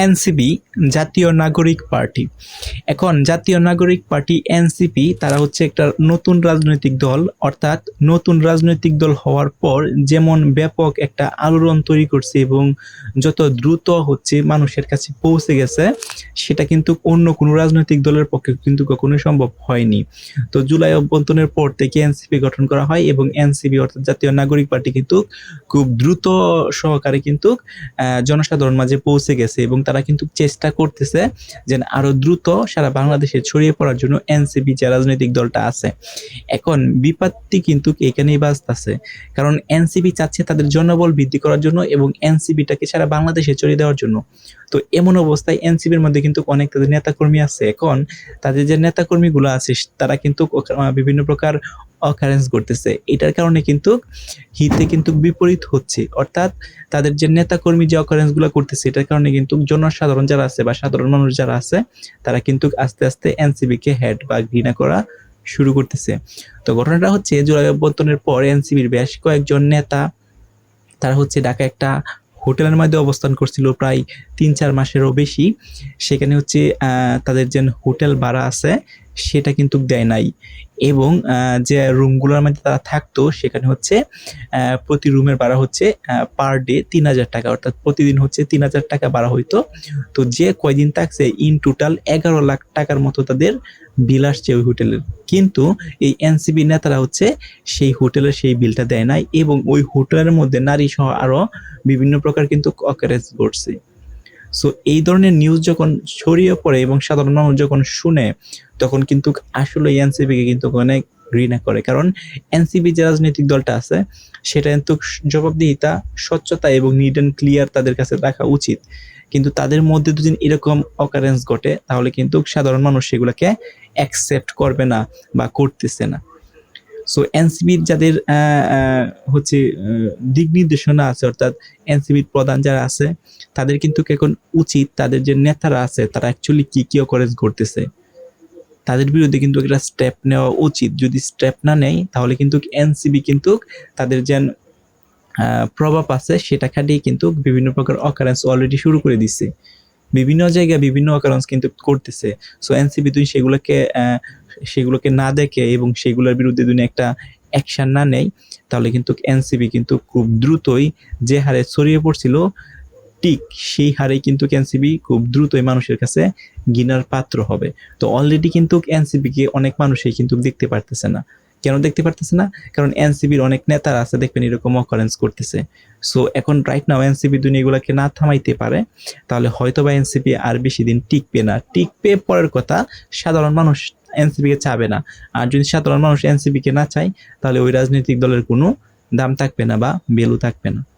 NCP জাতীয় নাগরিক party. এখন জাতীয় নাগরিক পার্টি এনসিপি তারা হচ্ছে একটা নতুন রাজনৈতিক দল, অর্থাৎ নতুন রাজনৈতিক দল হওয়ার পর যেমন ব্যাপক একটা আলোড়ন তৈরি করছে এবং যত দ্রুত হচ্ছে মানুষের কাছে পৌঁছে গেছে, সেটা কিন্তু অন্য কোনো রাজনৈতিক দলের পক্ষে কিন্তু কখনোই সম্ভব হয়নি। তো জুলাই অভ্যন্তরের পর থেকে এনসিপি গঠন করা হয় এবং এনসিপি অর্থাৎ জাতীয় নাগরিক পার্টি কিন্তু খুব দ্রুত সহকারে কিন্তু জনসাধারণ মাঝে পৌঁছে গেছে এবং তারা কিন্তু চেষ্টা করতেছে যে আরো দ্রুত সারা বাংলাদেশে ছড়িয়ে পড়ার জন্য এনসিপি যে রাজনৈতিক দলটা আছে। এখন বিপত্তি কিন্তু এখানেই বাজতেছে, কারণ এনসিপি চাচ্ছে তাদের জনবল বৃদ্ধি করার জন্য এবং এনসিপিটাকে সারা বাংলাদেশে ছড়িয়ে দেওয়ার জন্য। তো এমন অবস্থায় এনসিপির মধ্যে কিন্তু অনেক তাদের নেতাকর্মী আছে। এখন তাদের যে নেতাকর্মীগুলো আছে তারা কিন্তু বিভিন্ন প্রকার অকারেন্স করতেছে। এটার কারণে কিন্তু হিতে কিন্তু বিপরীত হচ্ছে, অর্থাৎ তাদের যে নেতাকর্মী যে অকারেন্স গুলো করতেছে এটার কারণে কিন্তু জনসাধারণ যারা আছে বা সাধারণ মানুষ যারা আছে তারা কিন্তু আস্তে আস্তে এনসিপি কে হেড বা ঘৃণা করা শুরু করতেছে। তো ঘটনাটা হচ্ছে জুলাই অভ্যর্থনের পর এনসিপির বেশ কয়েকজন নেতা তারা হচ্ছে ঢাকা একটা হোটেলের মধ্যে অবস্থান করছিল প্রায় ৩-৪ মাসেরও বেশি। সেখানে হচ্ছে তাদের যে হোটেল ভাড়া আছে সেটা কিন্তু দেয় নাই এবং যে রুমগুলোর মধ্যে তারা থাকতো সেখানে হচ্ছে প্রতি রুমের ভাড়া হচ্ছে পার ডে ৩,০০০ টাকা, অর্থাৎ প্রতিদিন হচ্ছে ৩,০০০ টাকা ভাড়া হইতো। তো যে কয়দিন থাকছে ইন টোটাল ১১ লাখ টাকার মতো তাদের বিল আসছে ওই হোটেলের। কিন্তু এই এনসিপি নেতারা হচ্ছে সেই হোটেলের সেই বিলটা দেয় নাই এবং ওই হোটেলের মধ্যে নারী সহ আরো বিভিন্ন প্রকার কিন্তু অকারেন্স ঘটছে। সো এই ধরনের নিউজ যখন ছড়িয়ে পড়ে এবং সাধারণ মানুষ যখন শুনে তখন কিন্তু আসলে এনসিপি কে কিন্তু অনেক ঘৃণা করে, কারণ এনসিপি যে রাজনৈতিক দলটা আছে সেটা কিন্তু জবাবদিহিতা, স্বচ্ছতা এবং নিট অ্যান্ড ক্লিয়ার তাদের কাছে রাখা উচিত। কিন্তু তাদের মধ্যে যদি এরকম অকারেন্স ঘটে তাহলে কিন্তু সাধারণ মানুষ সেগুলোকে অ্যাকসেপ্ট করবে না বা করতেছে না। সো এনসিপির যাদের হচ্ছে দিক নির্দেশনা আছে, অর্থাৎ এনসিপির প্রধান যারা আছে তাদের কিন্তু এখন উচিত তাদের যে নেতারা আছে তারা অ্যাকচুয়ালি কি কি অকারেন্স ঘটতেছে তাদের বিরুদ্ধে কিন্তু একটা স্টেপ নেওয়া উচিত। যদি স্টেপ না নেয় তাহলে কিন্তু এনসিপি কিন্তু তাদের যে প্রভাব আছে সেটা খাটিয়ে কিন্তু বিভিন্ন প্রকার অকারেন্স অলরেডি শুরু করে দিচ্ছে। বিভিন্ন জায়গায় বিভিন্ন অকারেন্স কিন্তু করতেছে। সো এনসিপি তুই সেগুলোকে না দেখে এবং সেগুলোর বিরুদ্ধে যদি একটা অ্যাকশন না নেয় তাহলে কিন্তু এনসিপি কিন্তু খুব দ্রুতই যে হারে ছড়িয়ে পড়ছিল ঠিক সেই হারে কিন্তু এনসিপি খুব দ্রুতই মানুষের কাছে ঘৃণার পাত্র হবে। তো অলরেডি কিন্তু এনসিপি কে অনেক মানুষই কিন্তু দেখতে পারতেছে না। কেন দেখতে পারতেছে না? কারণ এনসিপির অনেক নেতারা আছে দেখবেন এরকম অকারেন্স করতেছে। সো এখন রাইট নাও এনসিপি দুনিয়া এগুলাকে না থামাইতে পারে তাহলে হয়তো বা এনসিপি আর বেশি দিন টিকবে না। টিকবে পরের কথা, সাধারণ মানুষ এনসিপি কে চাবে না। আর যদি সাধারণ মানুষ এনসিপি কে না চায় তাহলে ওই রাজনৈতিক দলের কোনো দাম থাকবে না বা ভ্যালু থাকবে না।